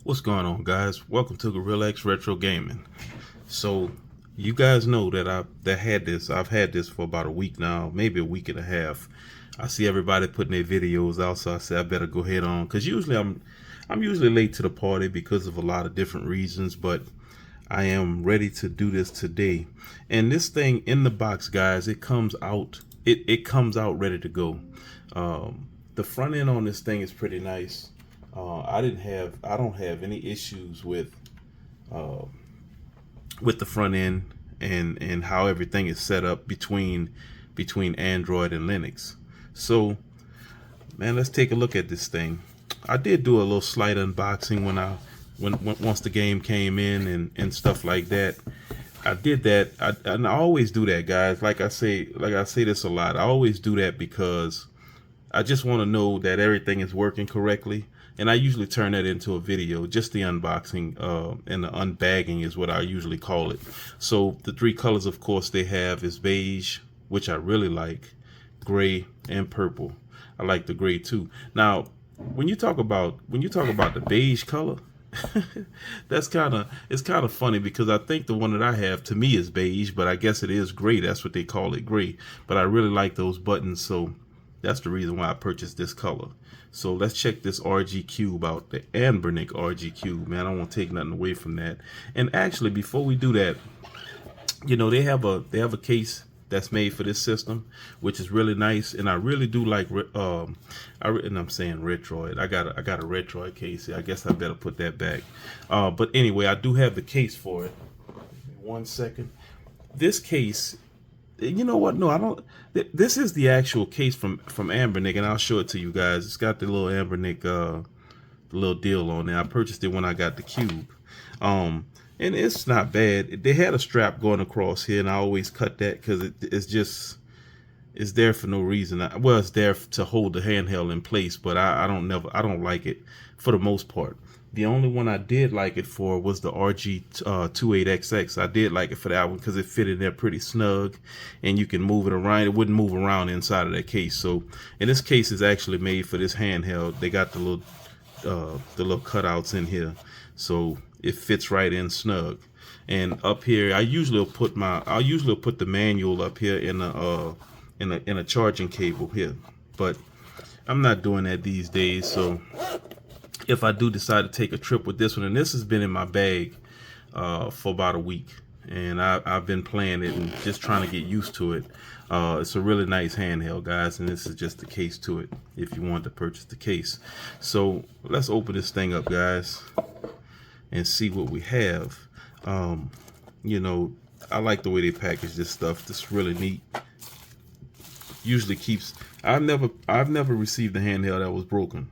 What's going on, guys? Welcome to Gorilla X Retro Gaming. So, you guys know that I've had this for about a week now, maybe a week and a half. I see everybody putting their videos out, so I said I better go ahead on because usually I'm usually late to the party because of a lot of different reasons, but I am ready to do this today. And this thing in the box, guys, it comes out. It comes out ready to go. The front end on this thing is pretty nice. I don't have any issues uh, with the front end and how everything is set up between Android and Linux. So, man, let's take a look at this thing. I did do a little slight unboxing when once the game came in and stuff like that. I did that, and I always do that, guys. Like I say this a lot. I always do that because I just want to know that everything is working correctly. And I usually turn that into a video, just the unboxing and the unbagging is what I usually call it. So the three colors, of course, they have is beige, which I really like, gray, and purple. I like the gray too. Now, when you talk about the beige color, it's kind of funny because I think the one that I have to me is beige, but I guess it is gray. That's what they call it, gray. But I really like those buttons, so that's the reason why I purchased this color. So let's check this RG Cube out, the Anbernic RG Cube. Man, I don't want to take nothing away from that. And actually, before we do that, they have a case that's made for this system, which is really nice. And I really do like and I'm saying Retroid. I got a Retroid case. I guess I better put that back. But anyway, I do have the case for it. 1 second. This case, you know what? No, I don't. This is the actual case from Anbernic, and I'll show it to you guys. It's got the little Anbernic, the little deal on there. I purchased it when I got the cube, and it's not bad. They had a strap going across here, and I always cut that because it's there for no reason. Well, it's there to hold the handheld in place, but I don't like it for the most part. The only one I did like it for was the RG28XX. I did like it for that one because it fit in there pretty snug, and you can move it around. It wouldn't move around inside of that case. So, and this case is actually made for this handheld. They got the little cutouts in here, so it fits right in snug. And up here, I usually will put the manual up here in a charging cable here, but I'm not doing that these days. So if I do decide to take a trip with this one, and this has been in my bag for about a week, and I've been playing it and just trying to get used to it. It's a really nice handheld, guys, and this is just the case to it if you want to purchase the case. So let's open this thing up, guys, and see what we have. I like the way they package this stuff. This is really neat. Usually keeps. I've never received a handheld that was broken.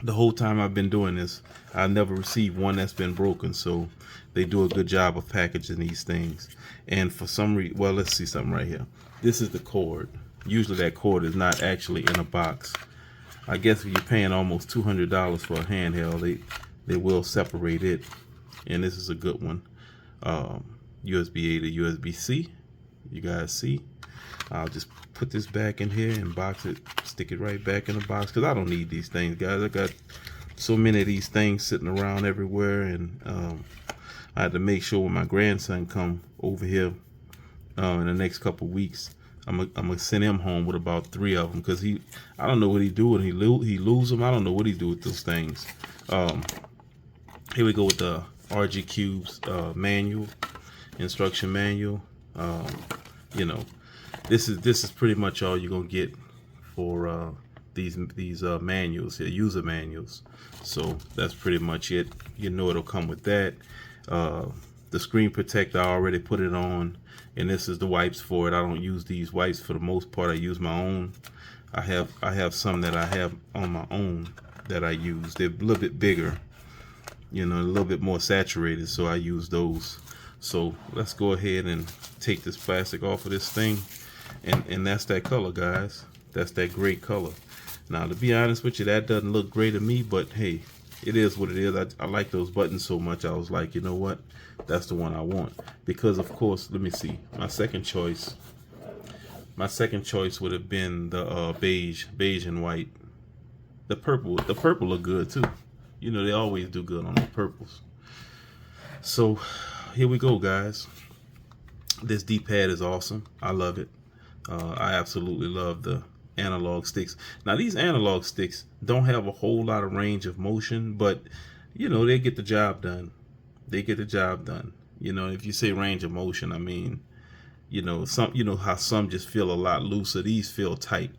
The whole time I've been doing this, I've never received one that's been broken. So they do a good job of packaging these things. And for some reason, well, let's see something right here. This is the cord. Usually that cord is not actually in a box. I guess if you're paying almost $200 for a handheld, they will separate it. And this is a good one. USB-A to USB-C. You guys see? I'll just put this back in here and box it, stick it right back in the box because I don't need these things, guys. I got so many of these things sitting around everywhere, and I had to make sure when my grandson come over here in the next couple weeks, I'm gonna send him home with about 3 of them because I don't know what he do when he lose them. I don't know what he do with those things. Here we go with the RG Cube's manual, instruction manual. This is pretty much all you're gonna get for these manuals here, user manuals. So that's pretty much it. It'll come with that. The screen protector, I already put it on, and this is the wipes for it. I don't use these wipes for the most part. I use my own. I have some that I have on my own that I use. They're a little bit bigger, a little bit more saturated, so I use those. So let's go ahead and take this plastic off of this thing. And that's that color, guys. That's that gray color. Now, to be honest with you, that doesn't look gray to me, but hey, it is what it is. I like those buttons so much, I was like, you know what? That's the one I want. Because, of course, let me see. My second choice would have been the beige and white. The purple look good too. You know, they always do good on the purples. So here we go, guys. This D-pad is awesome. I love it. I absolutely love the analog sticks. Now, these analog sticks don't have a whole lot of range of motion, but you know, they get the job done. They get the job done. You know, if you say range of motion, I mean, you know, how some just feel a lot looser. These feel tight.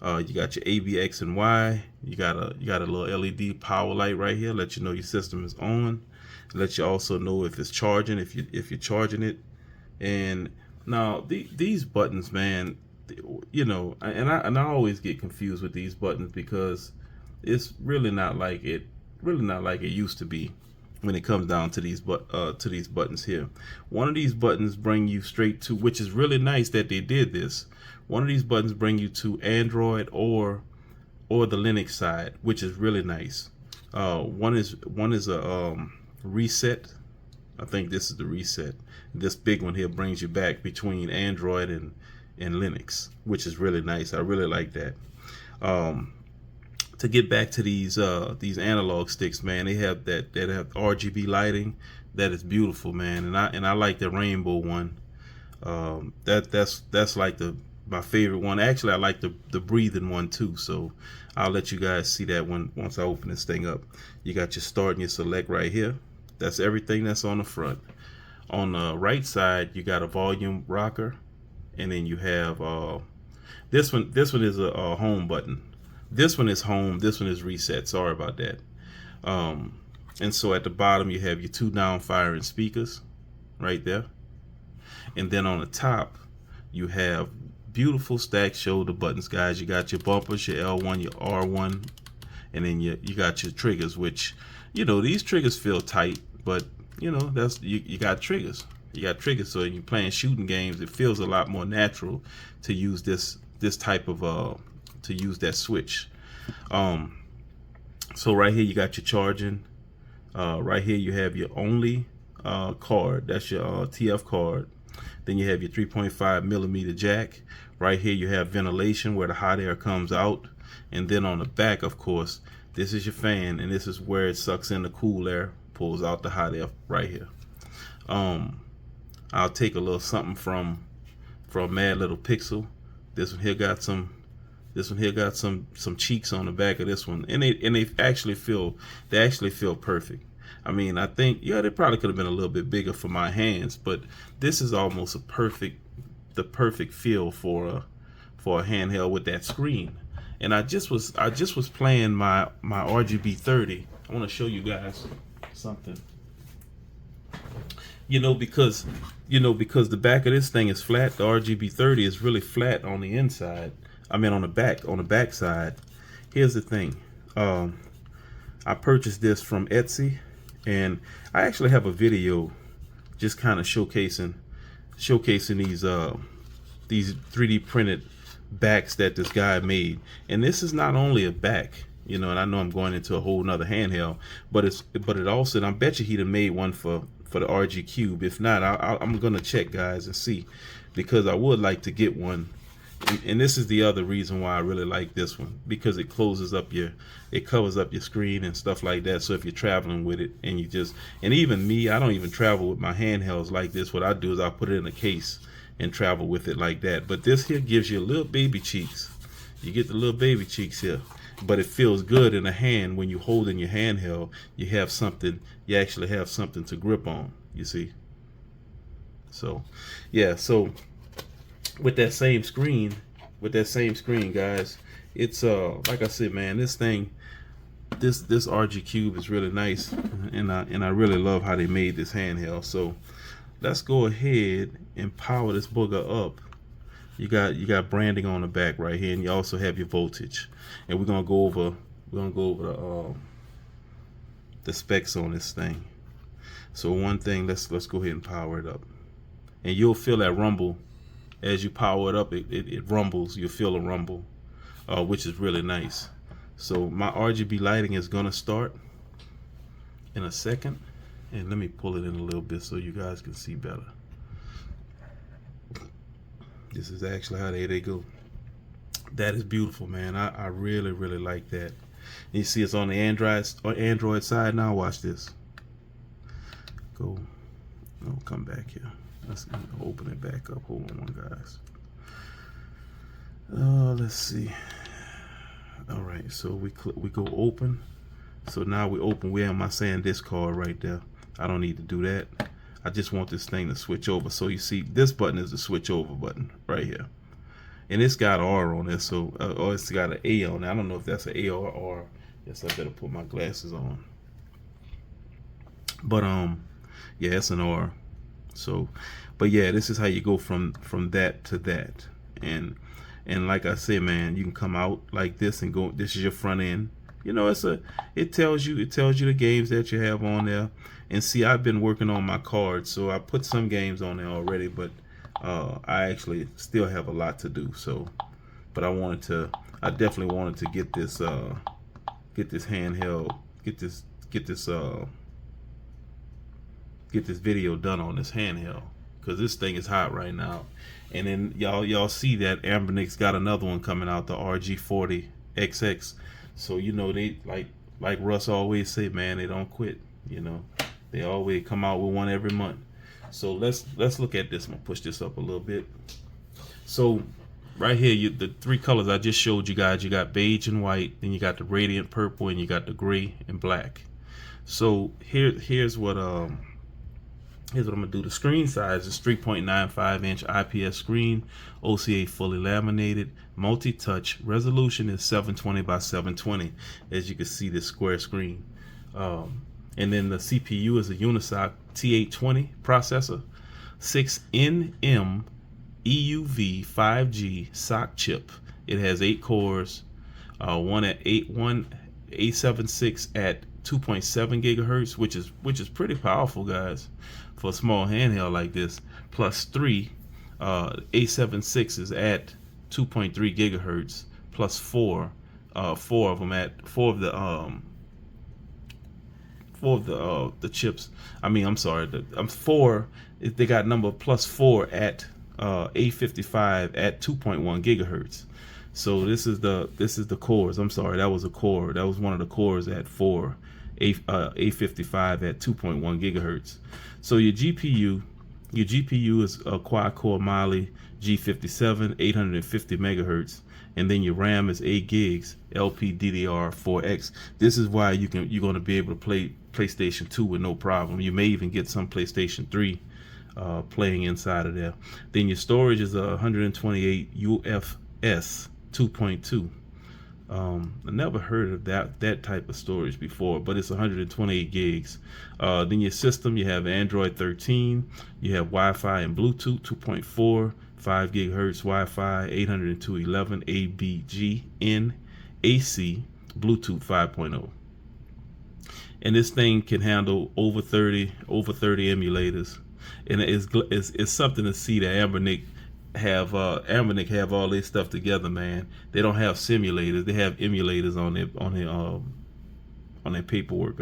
You got your A, B, X, and Y. You got a little LED power light right here, let you know your system is on. Let you also know if it's charging, if you're charging it. And now these buttons, man, you know, and I always get confused with these buttons because it's really not like it used to be when it comes down to these buttons here. One of these buttons bring you straight to, which is really nice that they did this. One of these buttons bring you to Android or the Linux side, which is really nice. One is a reset. I think this is the reset. This big one here brings you back between Android and Linux, which is really nice. I really like that. To get back to these analog sticks, man, they have that have RGB lighting that is beautiful, man, and I like the rainbow one. That's like my favorite one. Actually, I like the breathing one too. So I'll let you guys see that one once I open this thing up. You got your start and your select right here. That's everything that's on the front. On the right side, you got a volume rocker, and then you have this one. This one is a home button. This one is home. This one is reset. Sorry about that. And so at the bottom, you have your 2 down firing speakers right there. And then on the top, you have beautiful stacked shoulder buttons, guys. You got your bumpers, your L1, your R1, and then you got your triggers, which, you know, these triggers feel tight, but you know, that's you got triggers. You got triggers, so when you're playing shooting games, it feels a lot more natural to use this type of to use that switch. So right here you got your charging. Right here you have your only card. That's your TF card. Then you have your 3.5 millimeter jack. Right here you have ventilation where the hot air comes out. And then on the back, of course, this is your fan, and this is where it sucks in the cool air, pulls out the hot air right here. I'll take a little something from Mad Little Pixel. This one here got some cheeks on the back of this one, and they actually feel perfect. I mean, I think, yeah, they probably could have been a little bit bigger for my hands, but this is almost the perfect feel for a handheld with that screen. And I just was playing my RGB 30. I want to show you guys something. Because the back of this thing is flat. The RGB 30 is really flat on the inside. I mean, on the back side. Here's the thing. I purchased this from Etsy, and I actually have a video just kind of showcasing these 3D printed backs that this guy made. And this is not only a back, and I know I'm going into a whole nother handheld, but it also, and I bet you he'd have made one for the RG Cube. If not, I'm gonna check, guys, and see, because I would like to get one. And this is the other reason why I really like this one, because it covers up your screen and stuff like that. So if you're traveling with it, and even me, I don't even travel with my handhelds like this. What I do is I put it in a case and travel with it like that. But this here gives you little baby cheeks. You get the little baby cheeks here, but it feels good in the hand. When you hold in your handheld, you actually have something to grip on, you see. So yeah, so with that same screen, guys, it's like I said, man, this RG Cube is really nice, and I really love how they made this handheld. So let's go ahead and power this booger up. You got branding on the back right here, and you also have your voltage. And we're gonna go over the specs on this thing. So one thing, let's go ahead and power it up, and you'll feel that rumble as you power it up. It rumbles. You'll feel a rumble, which is really nice. So my RGB lighting is gonna start in a second, and let me pull it in a little bit so you guys can see better. This is actually how they go. That is beautiful, man. I really like that. You see it's on the Android side now. Watch this. Go. No, come back here. Let's open it back up. Hold on, guys. Let's see. All right, so we go open. So now we open. We have my SanDisk card right there. I don't need to do that. I just want this thing to switch over. So you see, this button is the switch over button right here, and it's got R on it. So or it's got an A on it. I don't know if that's an A or R. Yes, I better put my glasses on. But yeah, it's an R. So, but yeah, this is how you go from that to that. And like I said, man, you can come out like this and go. This is your front end. You know, it tells you the games that you have on there. And see, I've been working on my cards, so I put some games on there already, but I actually still have a lot to do. So, but I definitely wanted to get this handheld, get this video done on this handheld, because this thing is hot right now. And then y'all see that Anbernic's got another one coming out, the RG40XX. So you know, they like Russ always say, man, they don't quit. You know, they always come out with one every month. So let's look at this. I'm gonna push this up a little bit. So right here, the three colors I just showed you guys. You got beige and white, then you got the radiant purple, and you got the gray and black. So here's what I'm gonna do. The screen size is 3.95 inch IPS screen, OCA fully laminated, multi-touch. Resolution is 720 by 720. As you can see, this square screen. And then the CPU is a Unisoc T820 processor, 6nm EUV 5G SoC chip. It has 8 cores, one A76 at 2.7 gigahertz, which is pretty powerful, guys, for a small handheld like this. Plus 3 A76s at 2.3 gigahertz, plus 4 of them at four of the chips. I mean, I'm sorry, four. They got number plus 4 at A55 at 2.1 gigahertz. So this is the cores. I'm sorry, that was a core. That was one of the cores at 4 A55 at 2.1 gigahertz. So your GPU is a quad-core Mali G57, 850 megahertz, and then your RAM is 8 gigs LPDDR4X. This is why you're going to be able to play PlayStation 2 with no problem. You may even get some PlayStation 3 playing inside of there. Then your storage is 128 UFS 2.2. I never heard of that type of storage before, but it's 128 gigs. Then your system, you have Android 13, you have Wi-Fi and Bluetooth 2.4, 5 gigahertz Wi-Fi, 802.11 ABGN AC, Bluetooth 5.0. And this thing can handle over 30 emulators. And it's something to see that Anbernic have all their stuff together, man. They don't have simulators; they have emulators on their paperwork.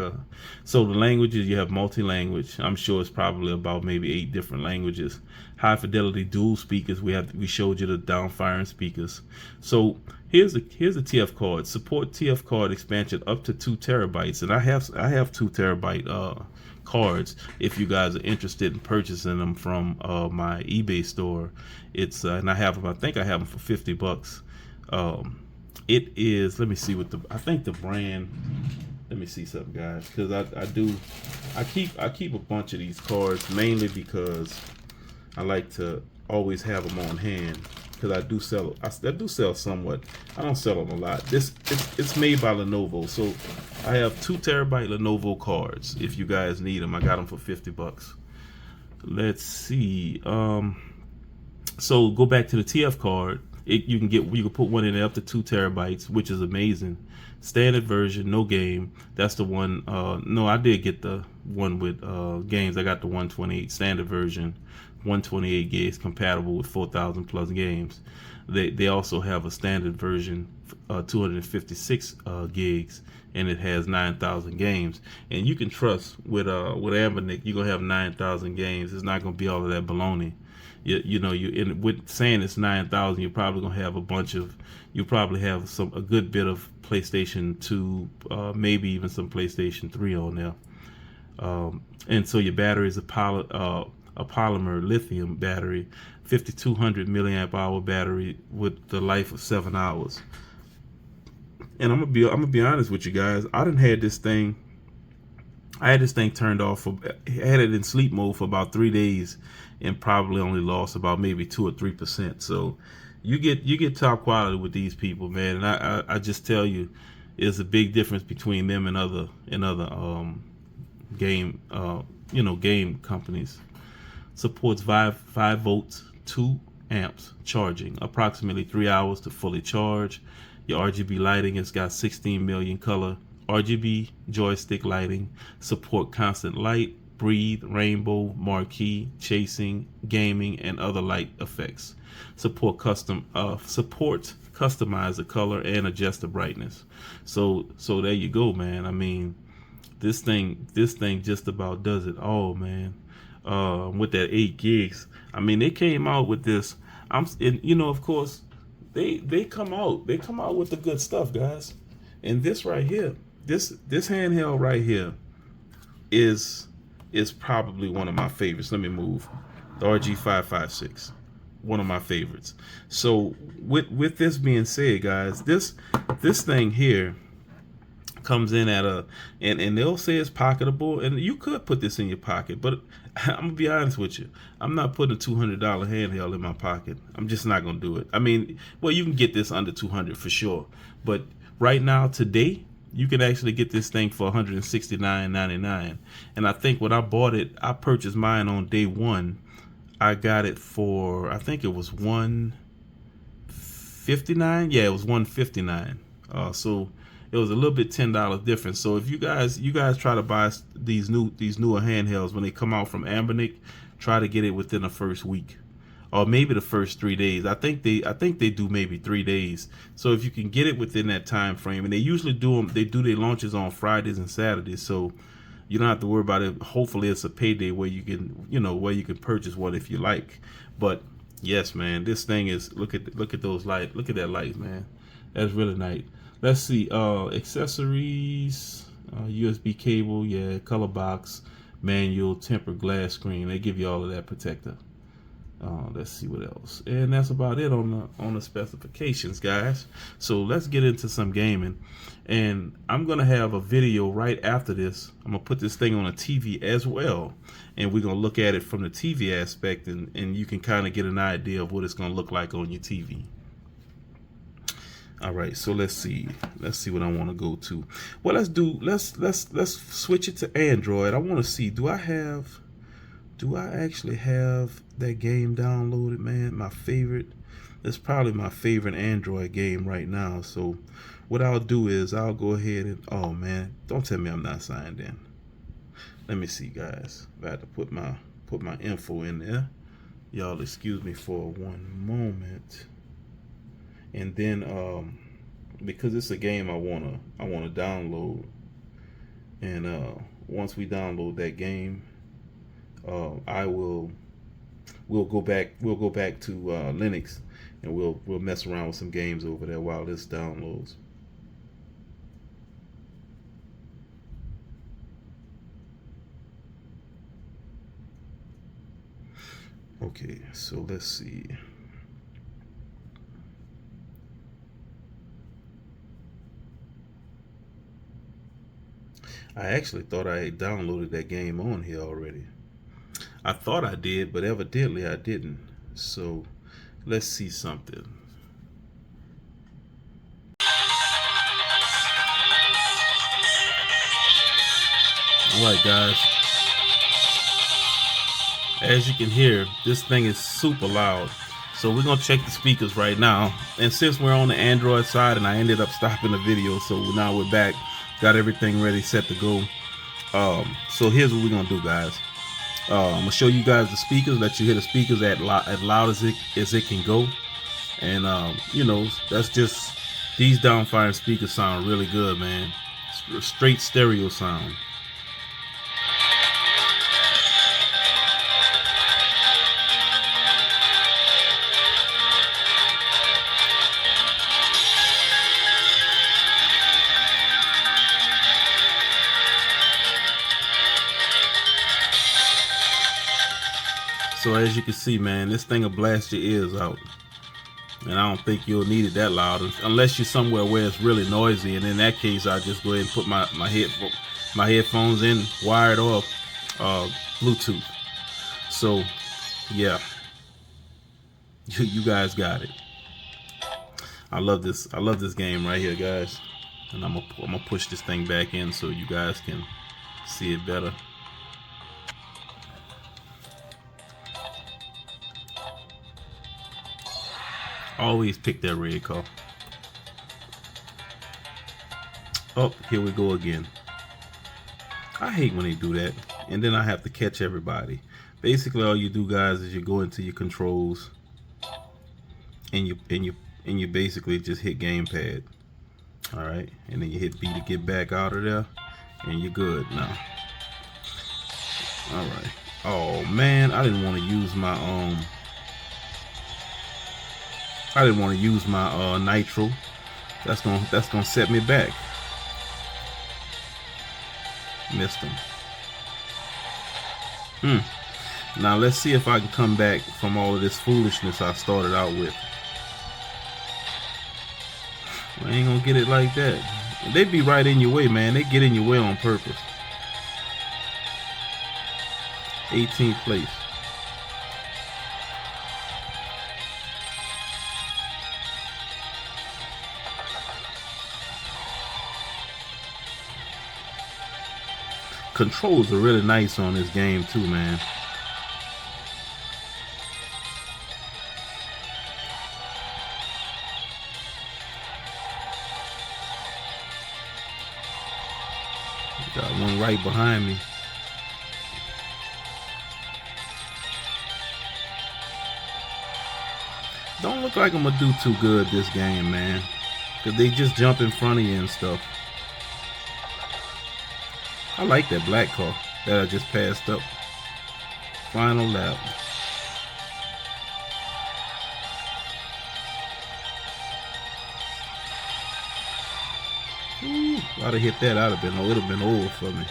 So the languages, you have multi-language. I'm sure it's probably about maybe 8 different languages. High fidelity dual speakers. We showed you the down-firing speakers. So here's a TF card. Support TF card expansion up to 2 terabytes, and I have 2 terabyte cards. If you guys are interested in purchasing them from my eBay store, it's and I have them. I think I have them for $50. It is. Let me see what I think the brand. Let me see something, guys, because I keep a bunch of these cards, mainly because I like to always have them on hand, because I do sell somewhat. I don't sell them a lot. It's made by Lenovo, so I have 2 terabyte Lenovo cards. If you guys need them, I got them for $50. Let's see. So go back to the TF card. You can put one in there up to 2 terabytes, which is amazing. Standard version, no game. That's the one. No, I did get the one with games. I got the 128 standard version, 128 gigs, compatible with 4,000 plus games. They also have a standard version, 256 gigs, and it has 9,000 games. And you can trust with Anbernic, you're gonna have 9,000 games. It's not gonna be all of that baloney. you know, you and with saying it's 9,000, you're probably gonna have you probably have a good bit of PlayStation 2, maybe even some PlayStation 3 on there. And so your battery is a polymer lithium battery, 5,200 milliamp hour battery with the life of 7 hours. And I'm gonna be honest with you guys. I had this thing turned off. Had it in sleep mode for about 3 days, and probably only lost about maybe 2 or 3%. So you get top quality with these people, man. And I just tell you, there's a big difference between them and other game game companies. Supports 5 volts, 2 amps charging, approximately 3 hours to fully charge. Your RGB lighting, it's got 16 million color RGB joystick lighting. Support constant light, breathe, rainbow, marquee, chasing, gaming, and other light effects. Support customize the color and adjust the brightness. So there you go, man. I mean, this thing just about does it all, man. With that 8 gigs, I mean, they came out with this. Of course, they come out with the good stuff, guys. And this right here, this handheld right here is probably one of my favorites. Let me move. The RG556, one of my favorites. So with this being said, guys, this thing here comes in at and they'll say it's pocketable, and you could put this in your pocket, but I'm gonna be honest with you, I'm not putting a $200 handheld in my pocket. I'm just not gonna do it. I mean, well, you can get this under 200 for sure, but right now today you can actually get this thing for $169.99. And I think when I bought it, I purchased mine on day one. I got it for, I think it was $159. Yeah, it was $159. So it was a little bit $10 difference. So if you guys try to buy these newer handhelds when they come out from Anbernic, try to get it within the first week, or maybe the first 3 days. I think they do maybe 3 days. So if you can get it within that time frame, and they usually do their launches on Fridays and Saturdays, so you don't have to worry about it. Hopefully it's a payday where you can purchase one if you like. But yes, man, this thing is, look at those lights. Look at that light, man. That's really nice. Let's see, accessories, USB cable, yeah, color box, manual, tempered glass screen. They give you all of that protector. Let's see what else, and that's about it on the specifications, guys. So let's get into some gaming, and I'm gonna have a video right after this. I'm gonna put this thing on a TV as well, and we're gonna look at it from the TV aspect, and you can kind of get an idea of what it's gonna look like on your TV. All right, so let's see what I want to go to. Well, let's switch it to Android. I want to see, do I actually have that game downloaded, man? My favorite, it's probably my favorite Android game right now. So what I'll do is I'll go ahead and, oh man, don't tell me I'm not signed in. Let me see, guys. I had to put my info in there. Y'all excuse me for one moment. And then because it's a game I wanna download, and once we download that game, we'll go back to Linux, and we'll mess around with some games over there while this downloads. Okay, so let's see. I actually thought I had downloaded that game on here already. I thought I did, but evidently I didn't. So let's see something. Alright, guys. As you can hear, this thing is super loud. So we're gonna check the speakers right now. And since we're on the Android side, and I ended up stopping the video, so now we're back. Got everything ready, set to go. So here's what we're gonna do, guys. I'm gonna show you guys the speakers, let you hear the speakers as loud as it can go. And that's just, these downfiring speakers sound really good, man. Straight stereo sound. So as you can see, man, this thing will blast your ears out. And I don't think you'll need it that loud unless you're somewhere where it's really noisy. And in that case, I just go ahead and put my headphones in, wired or Bluetooth. So yeah, you guys got it. I love this game right here, guys. And I'm gonna push this thing back in so you guys can see it better. Always pick that red car. Oh, here we go again. I hate when they do that. And then I have to catch everybody. Basically, all you do, guys, is you go into your controls and you basically just hit gamepad. All right, and then you hit B to get back out of there, and you're good now. All right. Oh man, I didn't want to use my nitro. That's gonna set me back. Missed him. Now let's see if I can come back from all of this foolishness I started out with. I ain't gonna get it like that. They be right in your way, man. They get in your way on purpose. 18th place. Controls are really nice on this game too, man. Got one right behind me. Don't look like I'm gonna do too good this game, man, because they just jump in front of you and stuff. I like that black car that I just passed up. Final lap. Ooh, if I'd have hit that, it would have been over for me.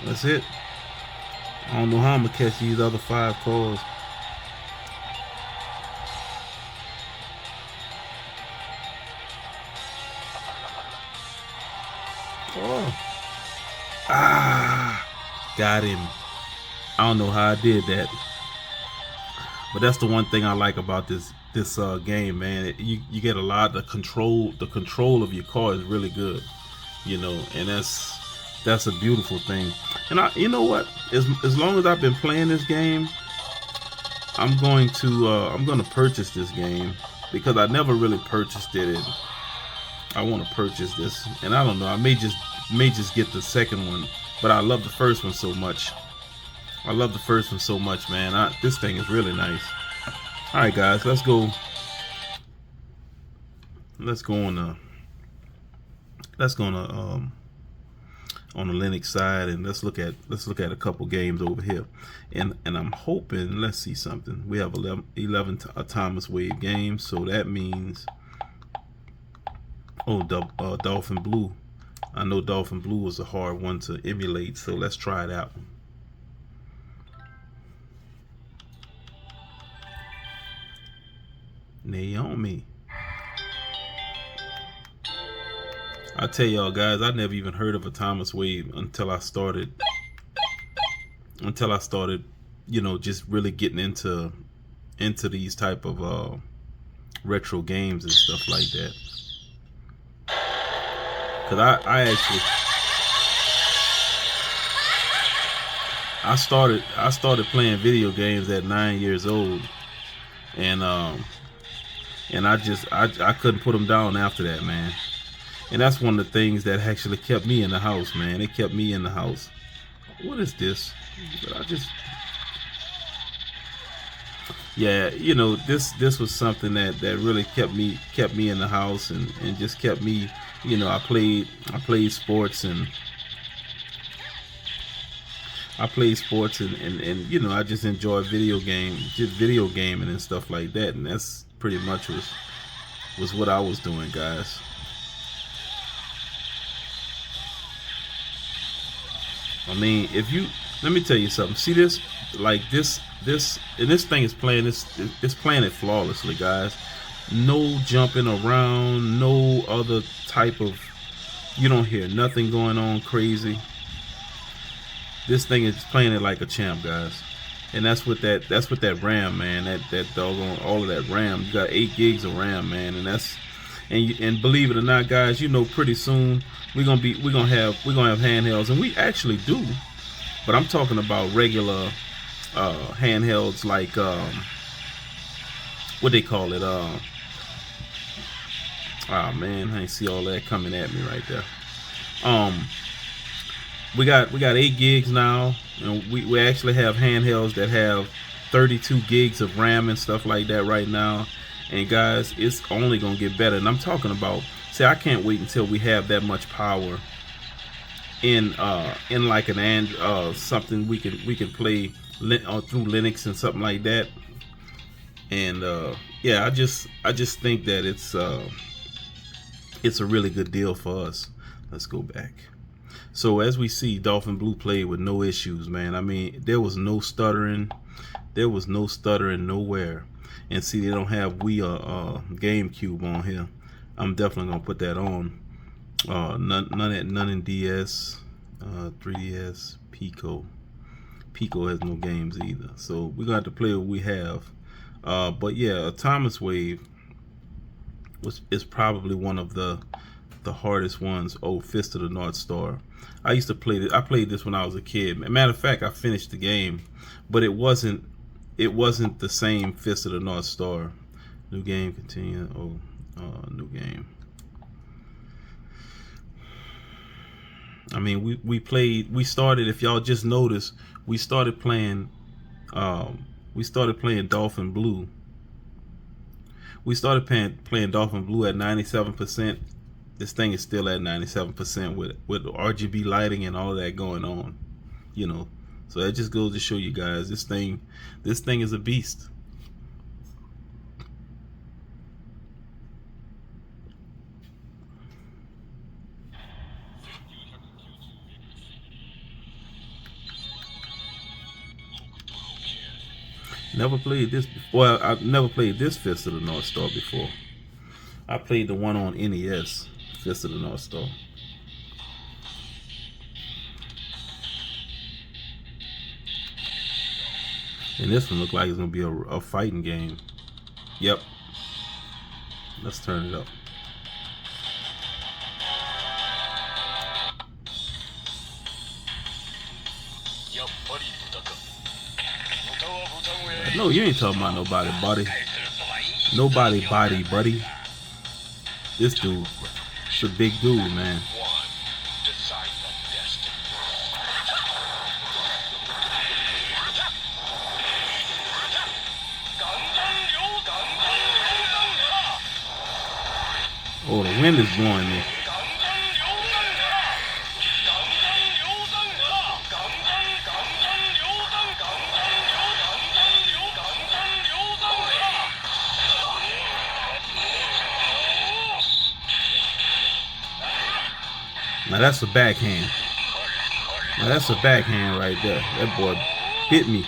That's it. I don't know how I'm gonna catch these other 5 cars. Oh. Got him. I don't know how I did that, but that's the one thing I like about this game, man. You get a lot of control. The control of your car is really good, you know, and that's a beautiful thing. And you know what? As long as I've been playing this game, I'm going to purchase this game because I never really purchased it, and I want to purchase this. And I don't know, I may just get the second one, but I love the first one so much. I love the first one so much, man. This thing is really nice. All right, guys, let's go on the Linux side, and let's look at a couple games over here. And I'm hoping, let's see something. We have 11 Thomas Wave games, so that means Dolphin Blue. I know Dolphin Blue was a hard one to emulate, so let's try it out. Naomi. I tell y'all, guys, I never even heard of a Thomas Wave until I started, you know, just really getting into these type of retro games and stuff like that. Cause I started playing video games at 9 years old, and I couldn't put them down after that, man. And that's one of the things that actually kept me in the house, man. It kept me in the house. What is this? Yeah, you know, this was something that really kept me in the house and just kept me, you know, I played sports and you know, I just enjoyed video gaming and stuff like that, and that's pretty much was what I was doing, guys. I mean, if you let me tell you something. See this, like and this thing is playing it's playing it flawlessly, guys. No jumping around, no other type of. You don't hear nothing going on crazy. This thing is playing it like a champ, guys. And that's with that RAM, man. That doggone all of that RAM. You got 8 gigs of RAM, man, and and believe it or not, guys, you know, pretty soon we're gonna have handhelds, and we actually do. But I'm talking about regular handhelds like what they call it. Oh man, I see all that coming at me right there. We got 8 gigs now, and we actually have handhelds that have 32 gigs of RAM and stuff like that right now. And guys, it's only gonna get better. And I'm talking about, see, I can't wait until we have that much power in like something we can play through Linux and something like that. And yeah, I just think that it's a really good deal for us. Let's go back. So as we see, Dolphin Blue played with no issues, man. I mean, there was no stuttering. There was no stuttering nowhere. And see, they don't have Wii or GameCube on here. I'm definitely gonna put that on. None in DS, 3DS, Pico. Pico has no games either. So we're gonna have to play what we have. But yeah, Atomic Wave is probably one of the hardest ones. Oh, Fist of the North Star. I used to play this. I played this when I was a kid. Matter of fact, I finished the game, but it wasn't the same Fist of the North Star. New game, continue. New game. I mean, we started, if y'all just noticed, we started playing Dolphin Blue. We started playing Dolphin Blue at 97%. This thing is still at 97% with RGB lighting and all of that going on, you know. So that just goes to show you guys, this thing is a beast. Never played this before. Well, I've never played this Fist of the North Star before. I played the one on NES, Fist of the North Star. And this one looked like it's gonna be a fighting game. Yep. Let's turn it up. No, you ain't talking about nobody body. Nobody body, buddy. This dude, it's a big dude, man. Oh, the wind is blowing me. Now that's a backhand. Now that's a backhand right there. That boy hit me.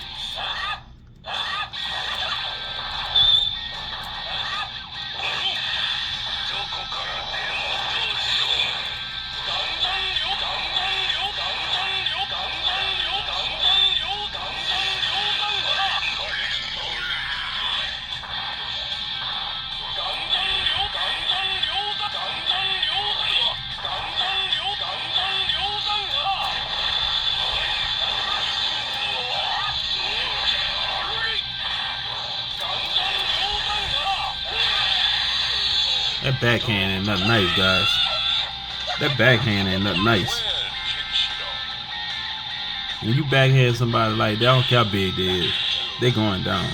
That backhand ain't nothing nice, guys. That backhand ain't nothing nice. When you backhand somebody like that, I don't care how big they is, they going down.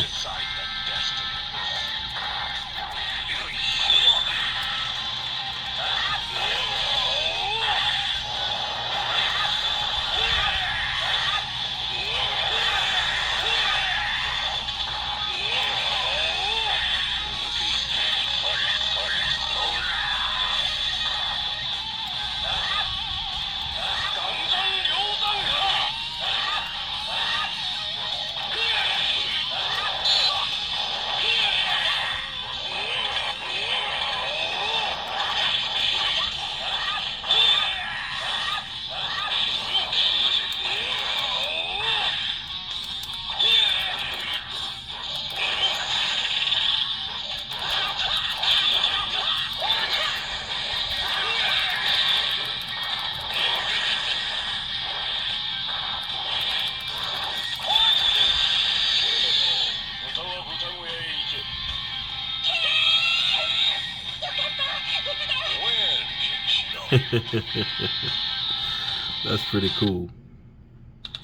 That's pretty cool.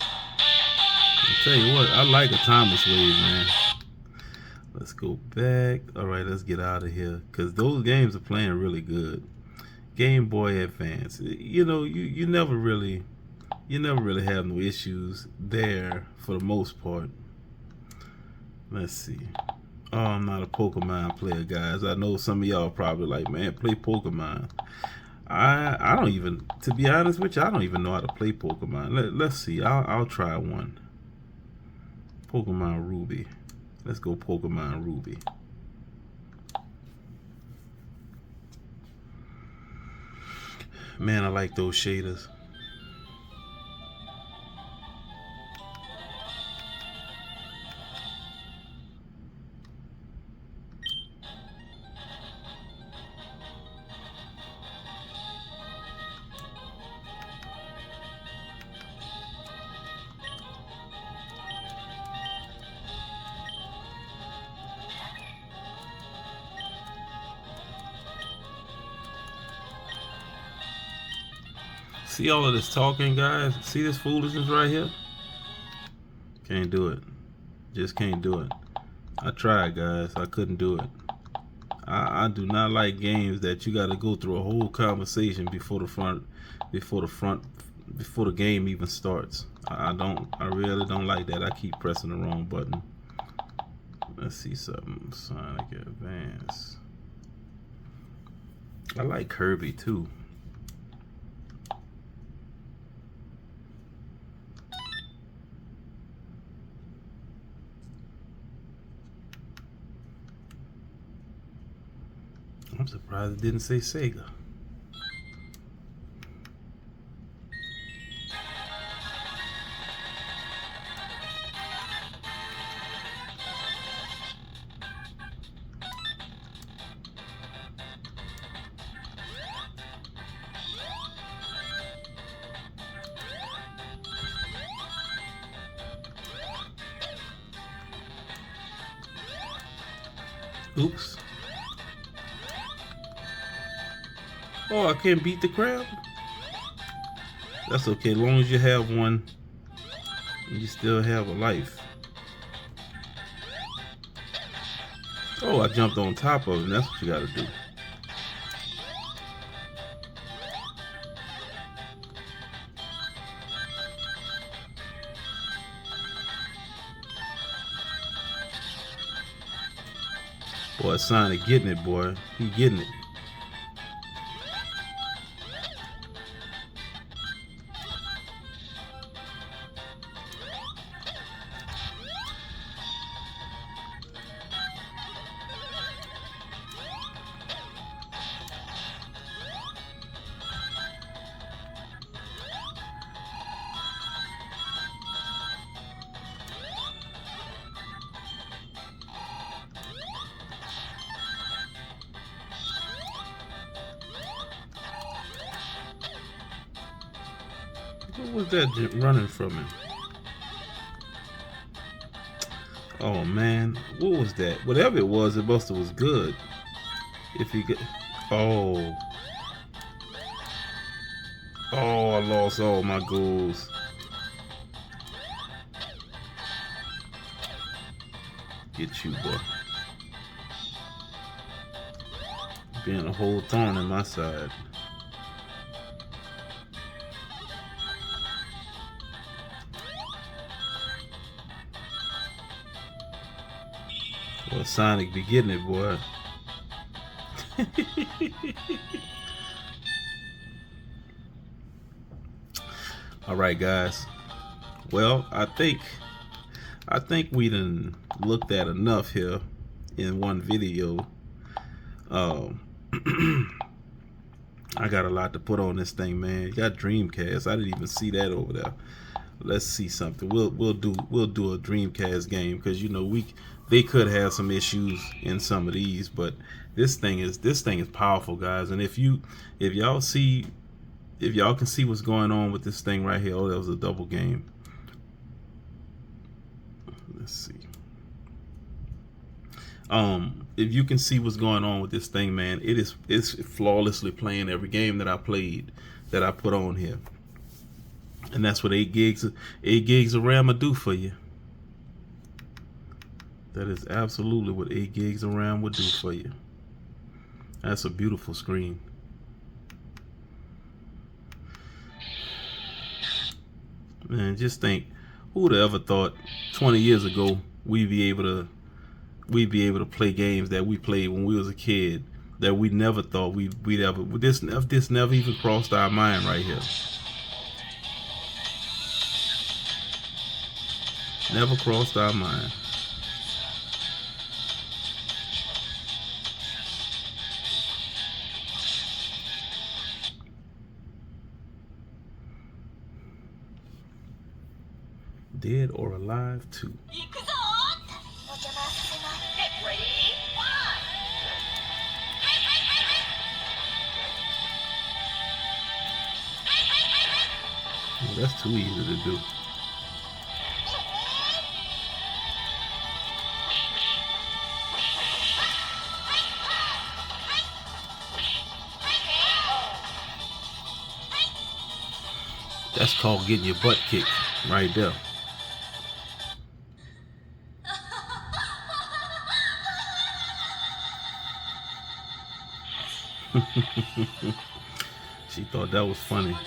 I tell you what, I like a timeless wave, man. Let's go back. All right, let's get out of here because those games are playing really good. Game Boy Advance. You know, you never really have no issues there for the most part. Let's see. Oh, I'm not a Pokemon player, guys. I know some of y'all probably like, man, play Pokemon. I don't even, to be honest with you, I don't even know how to play Pokemon. Let's see. I'll try one. Pokemon Ruby. Let's go Pokemon Ruby. Man, I like those shaders. See all of this talking, guys? See this foolishness right here? Can't do it. Just can't do it. I tried, guys. I couldn't do it. I do not like games that you got to go through a whole conversation before the game even starts. I really don't like that. I keep pressing the wrong button. Let's see something. Sonic Advance. I like Kirby too. I'm surprised it didn't say Sega. Oops. Oh, I can't beat the crab? That's okay, as long as you have one, you still have a life. Oh, I jumped on top of him. That's what you gotta do. Boy, Sonic getting it, boy. He getting it. What was that running from him? Oh man, what was that? Whatever it was good. If you get, oh, I lost all my goals. Get you, boy. Being a whole thorn in my side. Well, Sonic be getting it, boy. All right, guys. Well, I think we done looked at enough here in one video. I got a lot to put on this thing, man. You got Dreamcast. I didn't even see that over there. Let's see something. We'll do a Dreamcast game because you know they could have some issues in some of these, but this thing is powerful, guys. And if y'all can see what's going on with this thing right here. Oh, that was a double game. Let's see. if you can see what's going on with this thing, man, it's flawlessly playing every game that I played, that I put on here. And that's what 8 gigs of RAM will do for you. That is absolutely what 8 gigs of RAM would do for you. That's a beautiful screen. Man, just think, who would have ever thought 20 years ago we'd be able to play games that we played when we was a kid, that we never thought we'd ever. This never even crossed our mind right here. Never crossed our mind. Dead or Alive 2. Oh, that's too easy to do. That's called getting your butt kicked right there. She thought that was funny.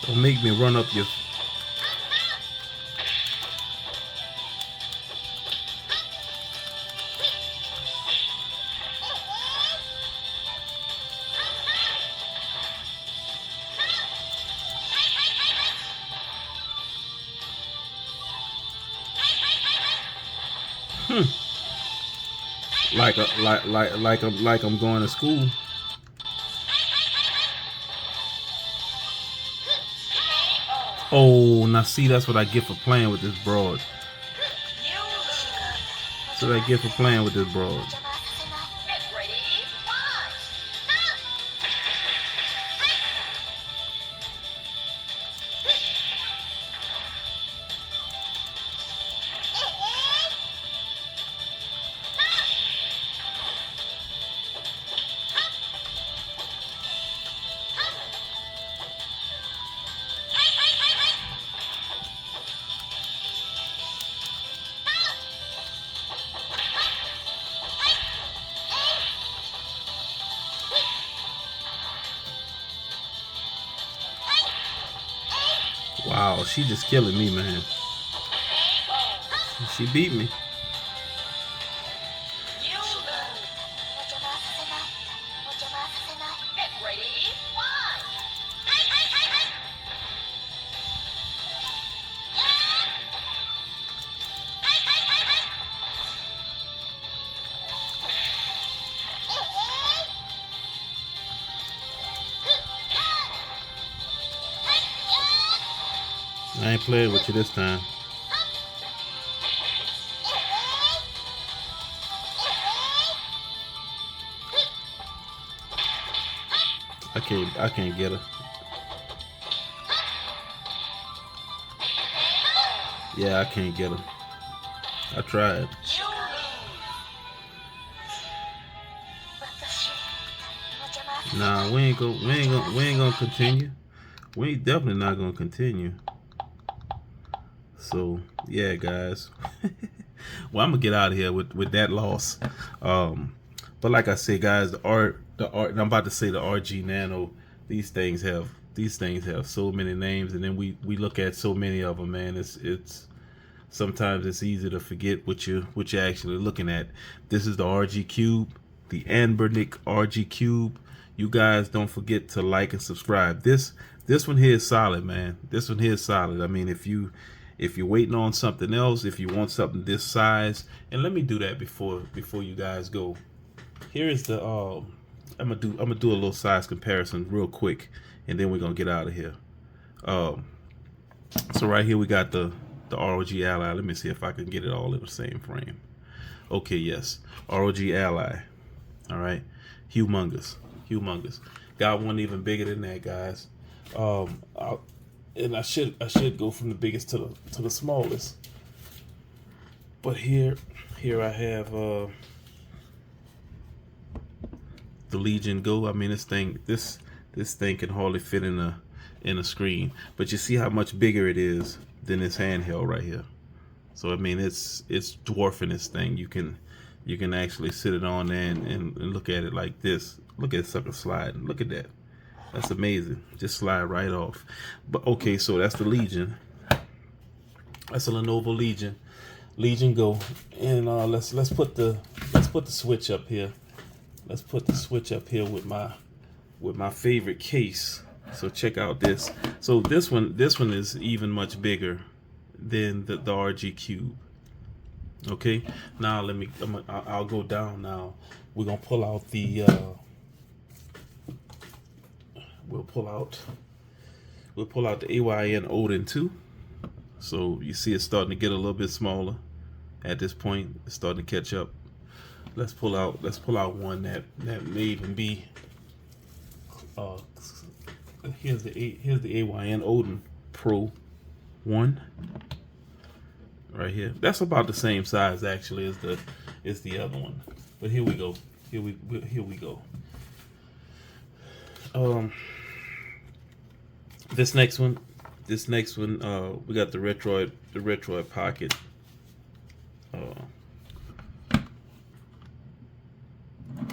Don't make me run up your... Like I'm going to school. Oh, now see, that's what I get for playing with this broad. That's what I get for playing with this broad. Wow, she just killing me, man. She beat me. I ain't playing with you this time. I can't get her. Yeah, I can't get her. I tried. Nah, we ain't gonna continue. We ain't definitely not gonna continue. So yeah, guys. Well, I'm gonna get out of here with that loss. But like I said, guys, the art. I'm about to say the RG Nano. These things have so many names, and then we look at so many of them, man. It's sometimes it's easy to forget what you're actually looking at. This is the RG Cube, the Anbernic RG Cube. You guys don't forget to like and subscribe. This one here is solid, man. This one here is solid. I mean, if you're waiting on something else, if you want something this size, and let me do that before you guys go. Here is the I'm gonna do a little size comparison real quick, and then we're gonna get out of here. So right here we got the the ROG Ally. Let me see if I can get it all in the same frame. Okay, yes, ROG Ally. All right, humongous, humongous. Got one even bigger than that, guys. And I should go from the biggest to the smallest. But here I have the Legion Go. I mean, this thing can hardly fit in a screen. But you see how much bigger it is than this handheld right here. So I mean, it's dwarfing this thing. You can actually sit it on there and look at it like this. Look at sucker sliding. Look at that. That's amazing. Just slide right off. But okay, so that's the Legion. That's a Lenovo Legion Go. And let's put the switch up here. Let's put the switch up here with my favorite case. So check out this. So this one is even much bigger than the RG Cube. Okay, now I'll go down now. We're gonna pull out the we'll pull out the AYN Odin 2. So you see it's starting to get a little bit smaller at this point. It's starting to catch up. Let's pull out one that may even be here's the AYN Odin Pro 1 right here. That's about the same size actually as the other one. But here we go. Here we go. This next one, we got the Retroid Pocket.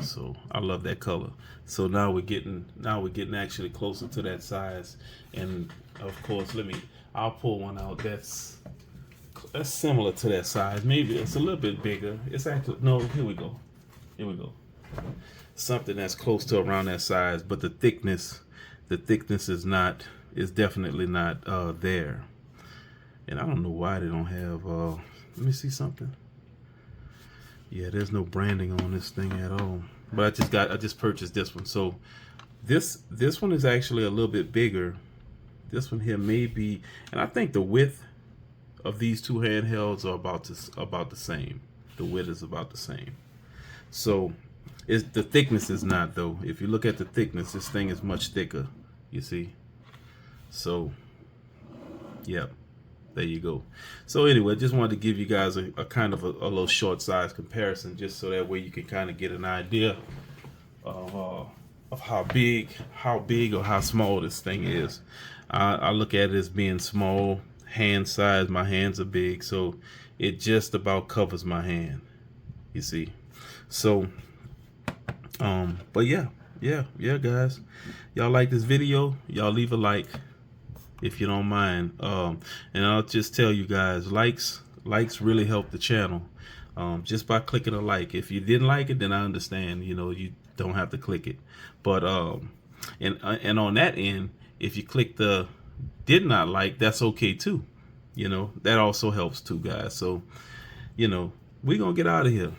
So I love that color. So now we're getting actually closer to that size. And of course, I'll pull one out that's similar to that size. Maybe it's a little bit bigger. It's actually, no, here we go. Something that's close to around that size, but the thickness is definitely not there. And I don't know why they don't have let me see something. Yeah, there's no branding on this thing at all. But I just purchased this one. So this one is actually a little bit bigger. This one here may be, and I think the width of these two handhelds are about the same. The width is about the same. So the thickness is not though. If you look at the thickness, this thing is much thicker. You see? So, yep. There you go. So anyway, just wanted to give you guys a kind of a little short size comparison, just so that way you can kind of get an idea of how big or how small this thing is. I look at it as being small, hand size. My hands are big, so it just about covers my hand. You see. So, but yeah, guys, y'all like this video? Y'all leave a like, if you don't mind. And I'll just tell you guys, likes really help the channel, just by clicking a like. If you didn't like it, then I understand, you don't have to click it. But and on that end, if you click the did not like, that's okay too. That also helps too, guys. So we're gonna get out of here.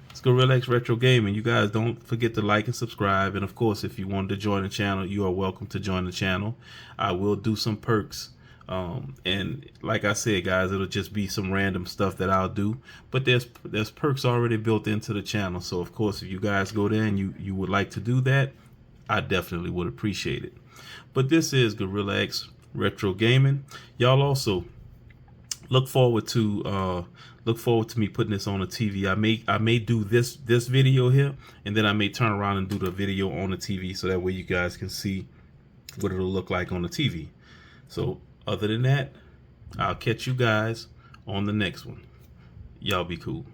It's Gorilla X Retro Gaming. You guys don't forget to like and subscribe. And of course, if you wanted to join the channel, you are welcome to join the channel. I will do some perks. And like I said, guys, it'll just be some random stuff that I'll do. But there's perks already built into the channel. So of course, if you guys go there and you would like to do that, I definitely would appreciate it. But this is Gorilla X Retro Gaming. Y'all also look forward to me putting this on the TV. I may do this video here, and then I may turn around and do the video on the TV, so that way you guys can see what it'll look like on the TV. So other than that, I'll catch you guys on the next one. Y'all be cool.